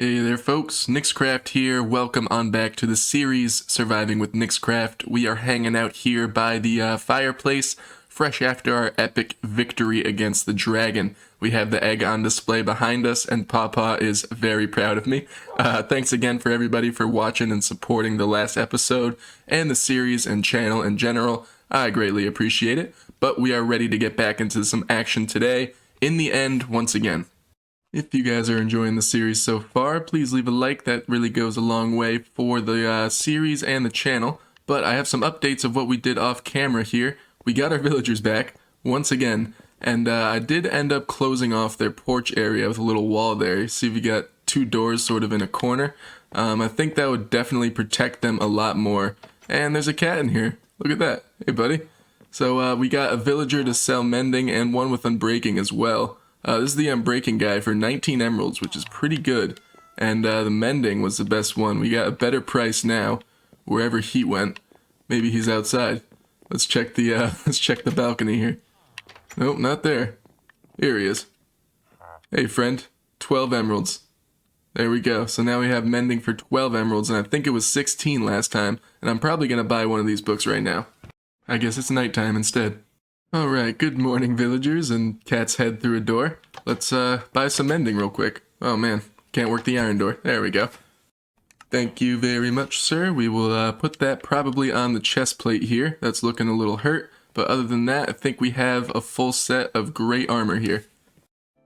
Hey there folks, niXcraft here. Welcome on back to the series Surviving with niXcraft. We are hanging out here by the fireplace, fresh after our epic victory against the dragon. We have the egg on display behind us, and Pawpaw is very proud of me. Thanks again for everybody for watching and supporting the last episode, and the series and channel in general. I greatly appreciate it, but we are ready to get back into some action today, in the end, once again. If you guys are enjoying the series so far, please leave a like. That really goes a long way for the series and the channel. But I have some updates of what we did off camera here. We got our villagers back, once again, and I did end up closing off their porch area with a little wall there. You see we got two doors sort of in a corner. I think that would definitely protect them a lot more. And there's a cat in here. Look at that. Hey, buddy. So we got a villager to sell mending and one with unbreaking as well. This is the unbreaking guy for 19 emeralds, which is pretty good. And the mending was the best one. We got a better price now, wherever he went. Maybe he's outside. Let's check the balcony here. Nope, not there. Here he is. Hey friend, 12 emeralds. There we go. So now we have mending for 12 emeralds, and I think it was 16 last time. And I'm probably gonna buy one of these books right now. I guess it's nighttime instead. Alright, good morning villagers, and cat's head through a door. Let's buy some mending real quick. Oh man, can't work the iron door. There we go. Thank you very much, sir. We will put that probably on the chest plate here. That's looking a little hurt, but other than that, I think we have a full set of great armor here.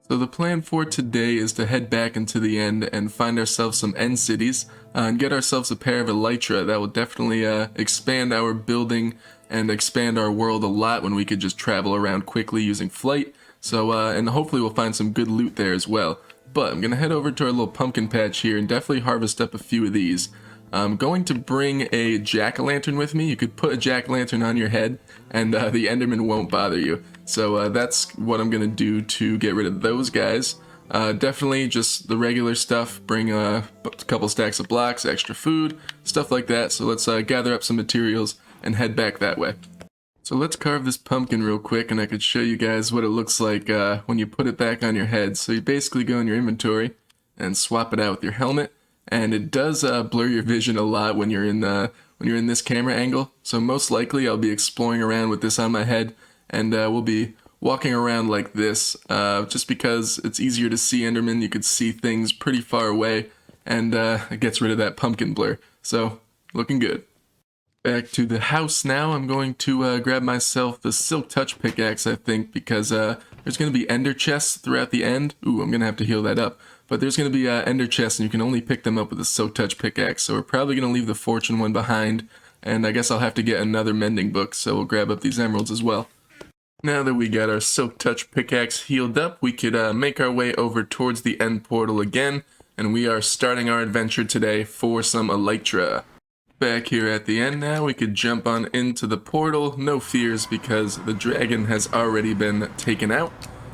So the plan for today is to head back into the end and find ourselves some end cities and get ourselves a pair of elytra. That will definitely expand our building and expand our world a lot when we could just travel around quickly using flight. So, and hopefully we'll find some good loot there as well. But I'm going to head over to our little pumpkin patch here and definitely harvest up a few of these. I'm going to bring a jack-o'-lantern with me. You could put a jack-o'-lantern on your head and the enderman won't bother you. So that's what I'm going to do to get rid of those guys. Definitely just the regular stuff. Bring a couple stacks of blocks, extra food, stuff like that. So let's gather up some materials and head back that way. So let's carve this pumpkin real quick, and I could show you guys what it looks like when you put it back on your head. So you basically go in your inventory and swap it out with your helmet, and it does blur your vision a lot when you're in this camera angle. So most likely I'll be exploring around with this on my head, and we'll be walking around like this just because it's easier to see Enderman. You could see things pretty far away, and it gets rid of that pumpkin blur. So looking good. Back to the house now. I'm going to grab myself the Silk Touch pickaxe, I think, because there's going to be ender chests throughout the end. Ooh, I'm going to have to heal that up. But there's going to be ender chests, and you can only pick them up with a Silk Touch pickaxe. So we're probably going to leave the fortune one behind, and I guess I'll have to get another mending book, so we'll grab up these emeralds as well. Now that we got our Silk Touch pickaxe healed up, we could make our way over towards the end portal again, and we are starting our adventure today for some elytra. Back here at the end now, we could jump on into the portal, no fears because the dragon has already been taken out.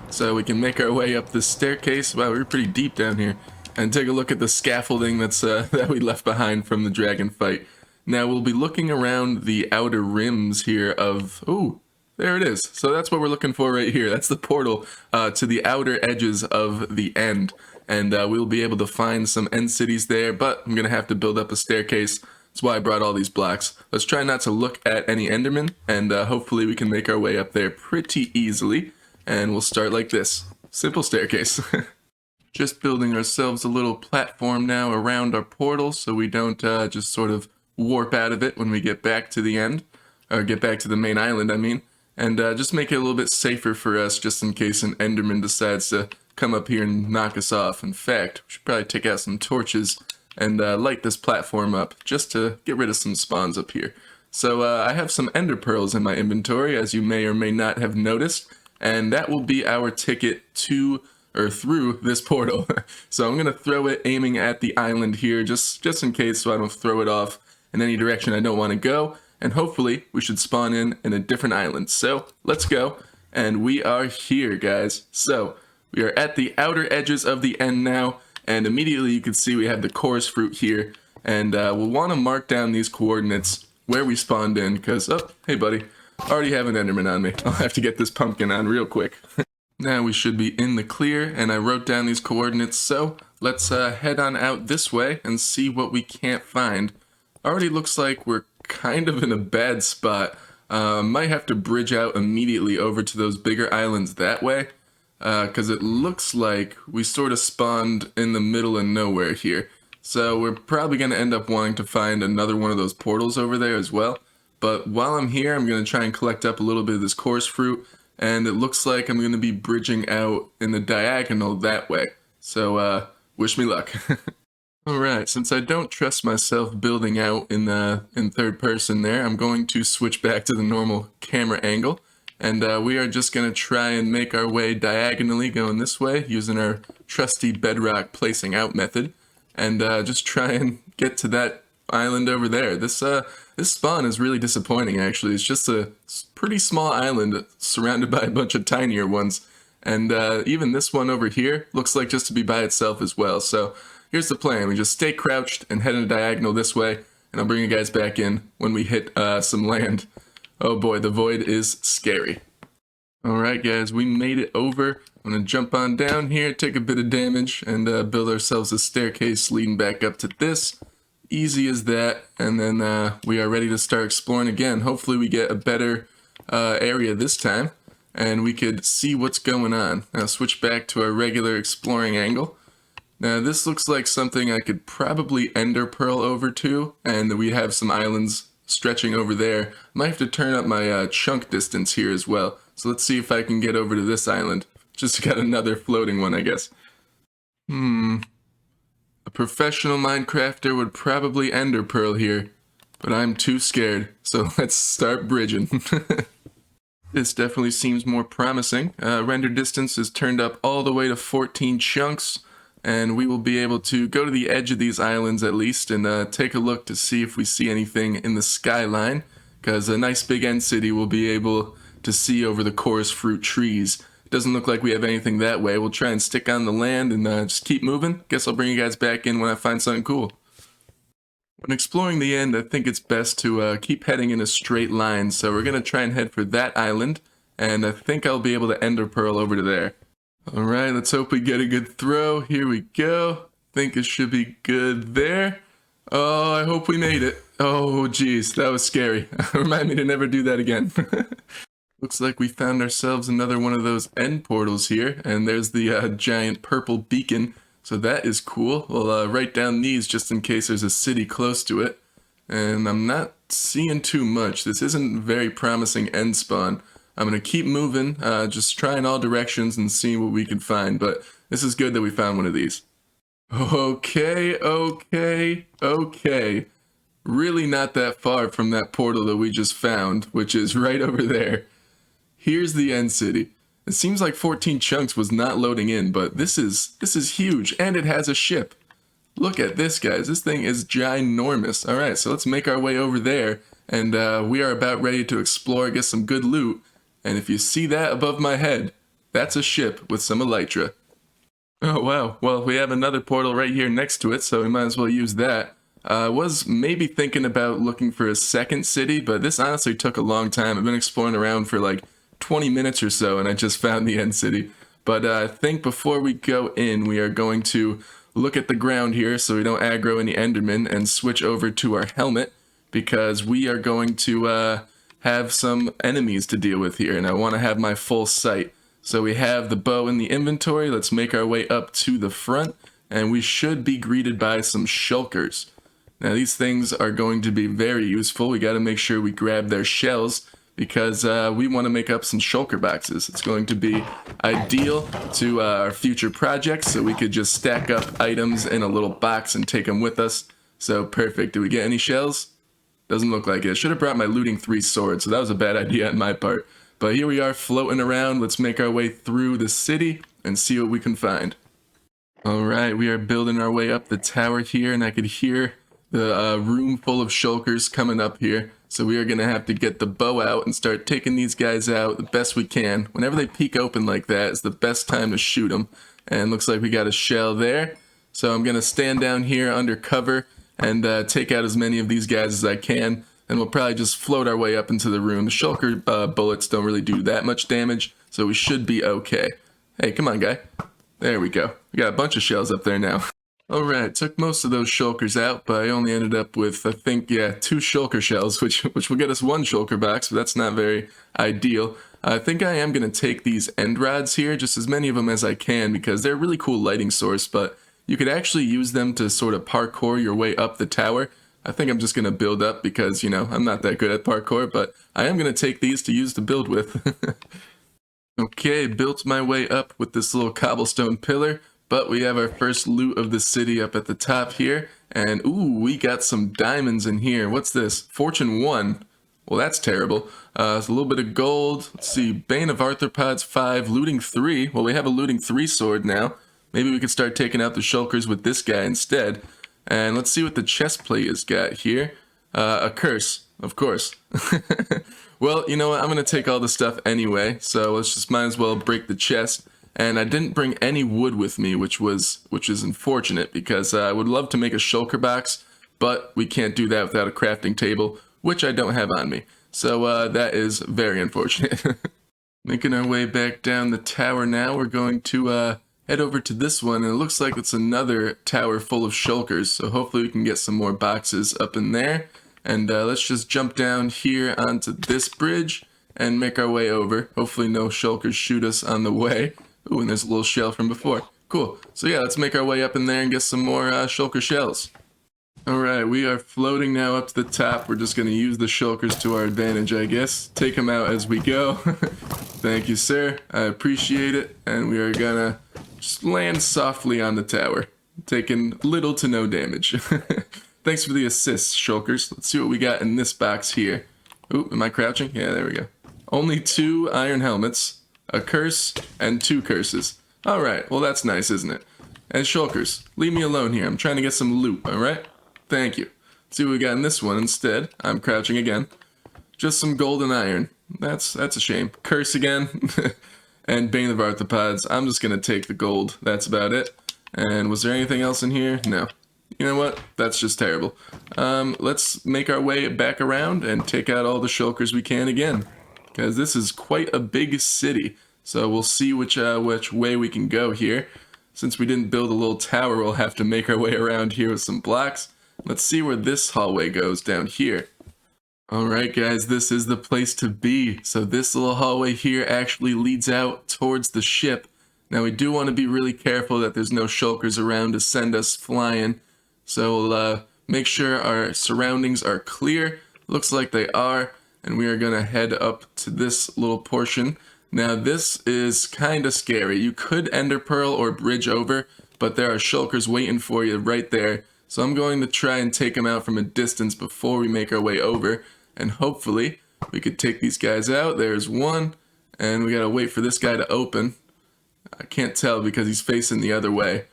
So we can make our way up this staircase. Wow, we're pretty deep down here. And take a look at the scaffolding that's that we left behind from the dragon fight. Now we'll be looking around the outer rims here of... Ooh, there it is. So that's what we're looking for right here. That's the portal to the outer edges of the end. And we'll be able to find some end cities there, but I'm going to have to build up a staircase. That's why I brought all these blocks. Let's try not to look at any endermen, and hopefully we can make our way up there pretty easily. And we'll start like this. Simple staircase. Just building ourselves a little platform now around our portal so we don't just sort of warp out of it when we get back to the end. Or get back to the main island, I mean. And just make it a little bit safer for us just in case an enderman decides to come up here and knock us off. In fact, we should probably take out some torches and light this platform up just to get rid of some spawns up here. So I have some ender pearls in my inventory, as you may or may not have noticed, and that will be our ticket to or through this portal. So I'm gonna throw it aiming at the island here just in case, so I don't throw it off in any direction I don't want to go, and hopefully we should spawn in a different island. So let's go, and we are here, guys. So we are at the outer edges of the end now. And immediately you can see we have the chorus fruit here, and we'll want to mark down these coordinates where we spawned in, because, oh, hey buddy, I already have an enderman on me. I'll have to get this pumpkin on real quick. Now we should be in the clear, and I wrote down these coordinates, so let's head on out this way and see what we can't find. Already looks like we're kind of in a bad spot. Might have to bridge out immediately over to those bigger islands that way, because it looks like we sort of spawned in the middle of nowhere here. So we're probably going to end up wanting to find another one of those portals over there as well. But while I'm here, I'm going to try and collect up a little bit of this chorus fruit, and it looks like I'm going to be bridging out in the diagonal that way. So wish me luck. Alright, since I don't trust myself building out in third person there, I'm going to switch back to the normal camera angle. And we are just going to try and make our way diagonally going this way using our trusty Bedrock placing out method. And just try and get to that island over there. This spawn is really disappointing, actually. It's just a pretty small island surrounded by a bunch of tinier ones. And even this one over here looks like just to be by itself as well. So here's the plan. We just stay crouched and head in a diagonal this way, and I'll bring you guys back in when we hit some land. Oh boy, the void is scary. Alright guys, we made it over. I'm going to jump on down here, take a bit of damage, and build ourselves a staircase leading back up to this. Easy as that, and then we are ready to start exploring again. Hopefully we get a better area this time, and we could see what's going on. Now switch back to our regular exploring angle. Now this looks like something I could probably ender pearl over to, and we have some islands stretching over there. Might have to turn up my chunk distance here as well. So let's see if I can get over to this island. Just got another floating one, I guess. A professional Minecrafter would probably ender pearl here, but I'm too scared, so let's start bridging. This definitely seems more promising. Render distance is turned up all the way to 14 chunks, and we will be able to go to the edge of these islands at least and take a look to see if we see anything in the skyline, because a nice big end city will be able to see over the chorus fruit trees. Doesn't look like we have anything that way. We'll try and stick on the land and just keep moving. Guess I'll bring you guys back in when I find something cool. When exploring the end, I think it's best to keep heading in a straight line. So we're going to try and head for that island. And I think I'll be able to ender pearl over to there. Alright, let's hope we get a good throw. Here we go. Think it should be good there. Oh, I hope we made it. Oh, geez, that was scary. Remind me to never do that again. Looks like we found ourselves another one of those end portals here, and there's the giant purple beacon, so that is cool. We'll write down these just in case there's a city close to it, and I'm not seeing too much. This isn't very promising end spawn. I'm going to keep moving, just try in all directions and see what we can find, but this is good that we found one of these. Okay. Really not that far from that portal that we just found, which is right over there. Here's the end city. It seems like 14 chunks was not loading in, but this is huge, and it has a ship. Look at this, guys. This thing is ginormous. All right, so let's make our way over there, and we are about ready to explore, get some good loot. And if you see that above my head, that's a ship with some elytra. Oh, wow. Well, we have another portal right here next to it, so we might as well use that. I was maybe thinking about looking for a second city, but this honestly took a long time. I've been exploring around for like 20 minutes or so, and I just found the end city. But I think before we go in, we are going to look at the ground here so we don't aggro any endermen and switch over to our helmet, because we are going to have some enemies to deal with here, and I want to have my full sight. So we have the bow in the inventory. Let's make our way up to the front, and we should be greeted by some shulkers. Now these things are going to be very useful. We got to make sure we grab their shells, because we want to make up some shulker boxes. It's going to be ideal to our future projects, so we could just stack up items in a little box and take them with us. So perfect. Did we get any shells? Doesn't look like it. I should have brought my looting 3 sword, so that was a bad idea on my part. But here we are floating around. Let's make our way through the city and see what we can find. Alright, we are building our way up the tower here, and I could hear the room full of shulkers coming up here. So we are going to have to get the bow out and start taking these guys out the best we can. Whenever they peek open like that, it's the best time to shoot them. And looks like we got a shell there. So I'm going to stand down here under cover and take out as many of these guys as I can. And we'll probably just float our way up into the room. The shulker bullets don't really do that much damage, so we should be okay. Hey, come on, guy. There we go. We got a bunch of shells up there now. Alright, took most of those shulkers out, but I only ended up with, I think, yeah, 2 shulker shells, which will get us 1 shulker box, but that's not very ideal. I think I am going to take these end rods here, just as many of them as I can, because they're a really cool lighting source, but you could actually use them to sort of parkour your way up the tower. I think I'm just going to build up because, you know, I'm not that good at parkour, but I am going to take these to use to build with. Okay, built my way up with this little cobblestone pillar, but we have our first loot of the city up at the top here, and ooh, we got some diamonds in here. What's this? Fortune 1. Well, that's terrible. It's a little bit of gold. Let's see, Bane of Arthropods 5, looting 3. Well, we have a looting 3 sword now. Maybe we could start taking out the shulkers with this guy instead. And let's see what the chest plate has got here. A curse, of course. Well, you know what? I'm going to take all the stuff anyway, so let's just might as well break the chest. And I didn't bring any wood with me, which is unfortunate, because I would love to make a shulker box, but we can't do that without a crafting table, which I don't have on me. So that is very unfortunate. Making our way back down the tower now, we're going to head over to this one, and it looks like it's another tower full of shulkers, so hopefully we can get some more boxes up in there. And let's just jump down here onto this bridge and make our way over. Hopefully no shulkers shoot us on the way. Ooh, and there's a little shell from before. Cool. So yeah, let's make our way up in there and get some more shulker shells. Alright, we are floating now up to the top. We're just going to use the shulkers to our advantage, I guess. Take them out as we go. Thank you, sir. I appreciate it. And we are going to just land softly on the tower, taking little to no damage. Thanks for the assist, shulkers. Let's see what we got in this box here. Ooh, am I crouching? Yeah, there we go. Only 2 iron helmets, a curse, and 2 curses. Alright, well that's nice, isn't it? And shulkers, leave me alone here. I'm trying to get some loot, alright? Thank you. Let's see what we got in this one instead. I'm crouching again. Just some gold and iron. That's a shame. Curse again. And Bane of Arthropods. I'm just gonna take the gold. That's about it. And was there anything else in here? No. You know what? That's just terrible. Let's make our way back around and take out all the shulkers we can again. Because this is quite a big city. So we'll see which way we can go here. Since we didn't build a little tower, we'll have to make our way around here with some blocks. Let's see where this hallway goes down here. Alright guys, this is the place to be. So this little hallway here actually leads out towards the ship. Now we do want to be really careful that there's no shulkers around to send us flying. So we'll make sure our surroundings are clear. Looks like they are. And we are going to head up to this little portion. Now this is kind of scary. You could ender pearl or bridge over, but there are shulkers waiting for you right there. So I'm going to try and take them out from a distance before we make our way over. And hopefully we could take these guys out. There's one. And we got to wait for this guy to open. I can't tell because he's facing the other way.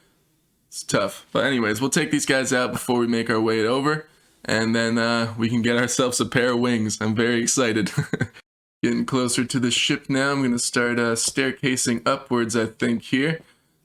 It's tough. But anyways, we'll take these guys out before we make our way over. And then we can get ourselves a pair of wings. I'm very excited. Getting closer to the ship now. I'm going to start staircasing upwards, I think, here.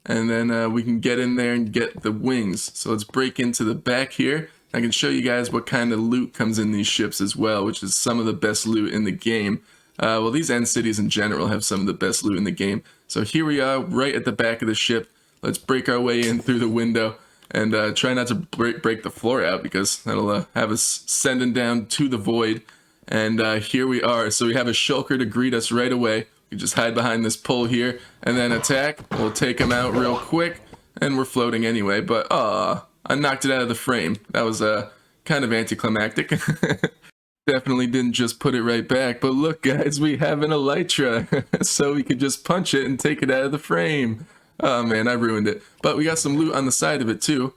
And then we can get in there and get the wings. So let's break into the back here. I can show you guys what kind of loot comes in these ships as well, which is some of the best loot in the game. Well, these end cities in general have some of the best loot in the game. So here we are, right at the back of the ship. Let's break our way in through the window and try not to break the floor out because that'll have us sending down to the void. And here we are. So we have a shulker to greet us right away. We just hide behind this pole here and then attack. We'll take him out real quick. And we're floating anyway. But, I knocked it out of the frame. That was kind of anticlimactic. Definitely didn't just put it right back. But look, guys, we have an elytra. So we could just punch it and take it out of the frame. Oh, man, I ruined it. But we got some loot on the side of it, too.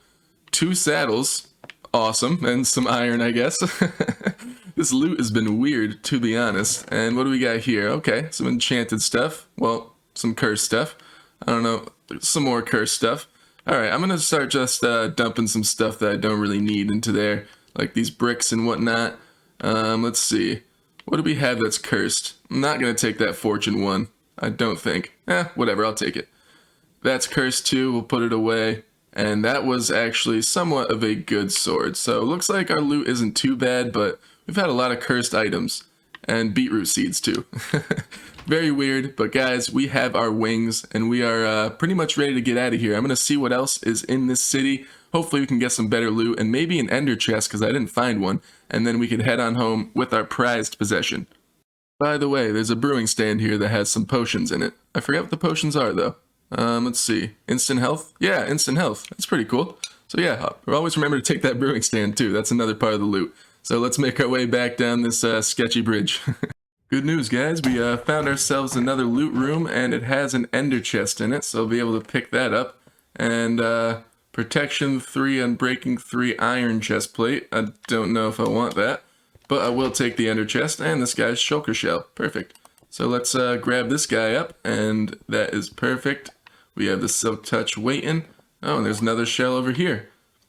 2 saddles. Awesome. And some iron, I guess. This loot has been weird, to be honest. And what do we got here? Okay, some enchanted stuff. Well, some cursed stuff. I don't know, some more cursed stuff. Alright, I'm gonna start just dumping some stuff that I don't really need into there. Like these bricks and whatnot. Let's see. What do we have that's cursed? I'm not gonna take that fortune one. I don't think. Whatever, I'll take it. That's cursed too, we'll put it away. And that was actually somewhat of a good sword. So it looks like our loot isn't too bad, but we've had a lot of cursed items. and beetroot seeds too. Very weird, but guys, we have our wings, and we are pretty much ready to get out of here. I'm going to see what else is in this city. Hopefully we can get some better loot, and maybe an ender chest, because I didn't find one, and then we can head on home with our prized possession. By the way, there's a brewing stand here that has some potions in it. I forget what the potions are, though. Let's see. Instant health? Yeah, instant health. That's pretty cool. So yeah, always remember to take that brewing stand, too. That's another part of the loot. So let's make our way back down this sketchy bridge. Good news, guys. We found ourselves another loot room, and it has an ender chest in it, so I'll be able to pick that up. And protection 3, unbreaking 3, iron chest plate. I don't know if I want that, but I will take the ender chest, and this guy's shulker shell. Perfect. So let's grab this guy up, and that is perfect. We have the silk touch waiting. Oh, and there's another shell over here.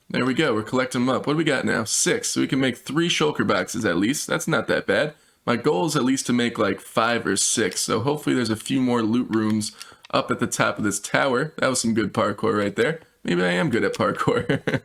There we go. We're collecting them up. What do we got now? 6. So we can make 3 shulker boxes at least. That's not that bad. My goal is at least to make like 5 or 6, so hopefully there's a few more loot rooms up at the top of this tower. That was some good parkour right there. Maybe I am good at parkour.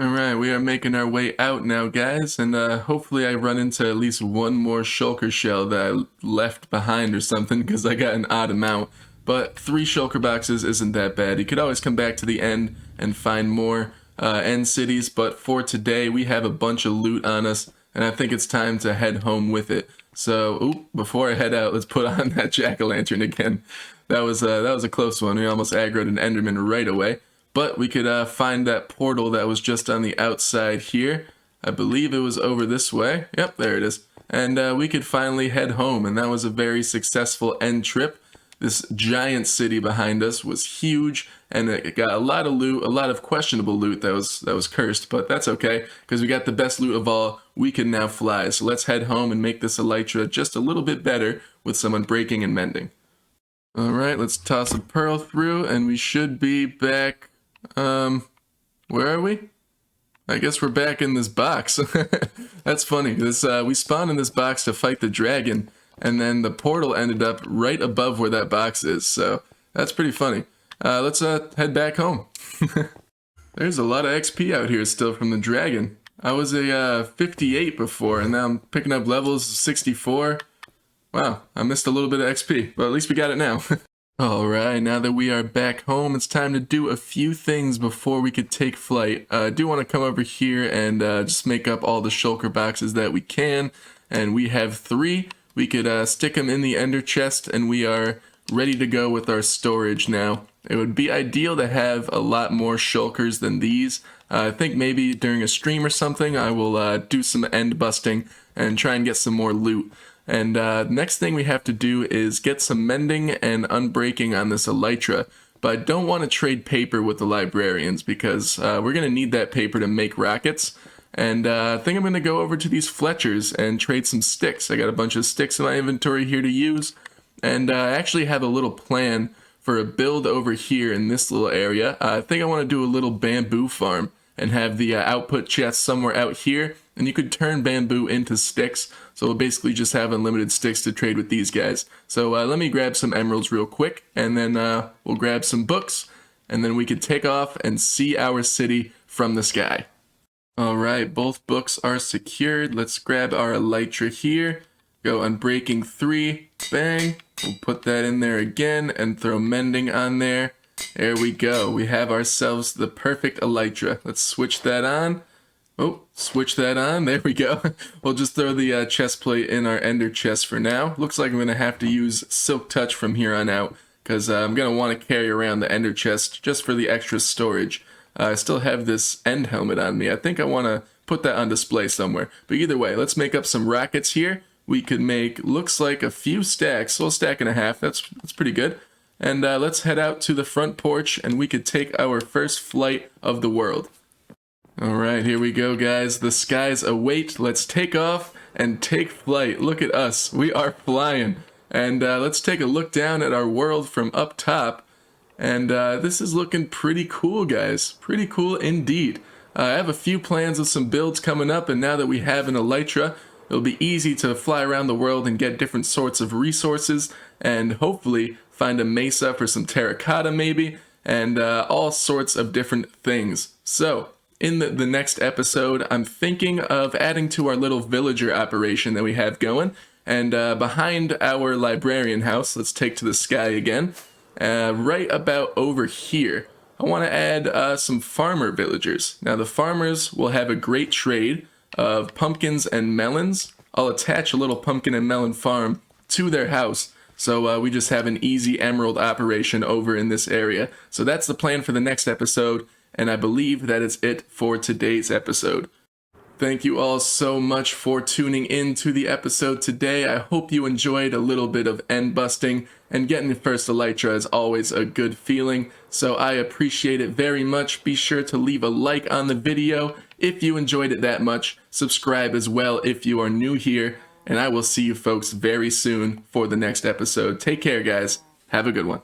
Alright, we are making our way out now, guys, and hopefully I run into at least one more shulker shell that I left behind or something, because I got an odd amount. But 3 shulker boxes isn't that bad. You could always come back to the end and find more end cities, but for today we have a bunch of loot on us, and I think it's time to head home with it. So, before I head out, let's put on that jack-o'-lantern again. That was a close one. We almost aggroed an enderman right away. But we could find that portal that was just on the outside here. I believe it was over this way. Yep, there it is. And we could finally head home, and that was a very successful end trip. This giant city behind us was huge, and it got a lot of loot, a lot of questionable loot that was cursed, but that's okay, because we got the best loot of all. We can now fly, so let's head home and make this elytra just a little bit better with some unbreaking and mending. Alright, let's toss a pearl through, and we should be back, where are we? I guess we're back in this box. That's funny, because we spawned in this box to fight the dragon, and then the portal ended up right above where that box is, so that's pretty funny. Let's head back home. There's a lot of XP out here still from the dragon. I was a 58 before, and now I'm picking up levels of 64. Wow, I missed a little bit of XP, but at least we got it now. Alright, now that we are back home, it's time to do a few things before we could take flight. I do want to come over here and just make up all the shulker boxes that we can, and we have 3. We could stick them in the ender chest, and we are ready to go with our storage now. It would be ideal to have a lot more shulkers than these. I think maybe during a stream or something I will do some end busting and try and get some more loot. And next thing we have to do is get some mending and unbreaking on this elytra. But I don't want to trade paper with the librarians, because we're going to need that paper to make rockets. And I think I'm going to go over to these Fletchers and trade some sticks. I got a bunch of sticks in my inventory here to use. And I actually have a little plan for a build over here in this little area. I think I want to do a little bamboo farm and have the output chest somewhere out here. And you could turn bamboo into sticks. So we'll basically just have unlimited sticks to trade with these guys. So let me grab some emeralds real quick. And then we'll grab some books. And then we could take off and see our city from the sky. Alright, both books are secured. Let's grab our elytra here. Go unbreaking 3. Bang. We'll put that in there again and throw mending on there. There we go. We have ourselves the perfect elytra. Let's switch that on. Oh, switch that on. There we go. We'll just throw the chest plate in our ender chest for now. Looks like I'm going to have to use silk touch from here on out, because I'm going to want to carry around the ender chest just for the extra storage. I still have this end helmet on me. I think I want to put that on display somewhere. But either way, let's make up some rockets here. We could make, looks like a few stacks. Well, a stack and a half. That's pretty good. And let's head out to the front porch, and we could take our first flight of the world. Alright, here we go, guys. The skies await. Let's take off and take flight. Look at us. We are flying. And let's take a look down at our world from up top. And this is looking pretty cool, guys. Pretty cool indeed. I have a few plans of some builds coming up, and now that we have an elytra, it'll be easy to fly around the world and get different sorts of resources, and hopefully find a mesa for some terracotta maybe, and all sorts of different things. So, in the next episode, I'm thinking of adding to our little villager operation that we have going. And behind our librarian house, let's take to the sky again, right about over here, I want to add some farmer villagers. Now the farmers will have a great trade of pumpkins and melons. I'll attach a little pumpkin and melon farm to their house, so we just have an easy emerald operation over in this area. So that's the plan for the next episode, and I believe that is it for today's episode. Thank you all so much for tuning in to the episode today. I hope you enjoyed a little bit of end busting, and getting your first elytra is always a good feeling, so I appreciate it very much. Be sure to leave a like on the video if you enjoyed it that much. Subscribe as well if you are new here, and I will see you folks very soon for the next episode. Take care, guys. Have a good one.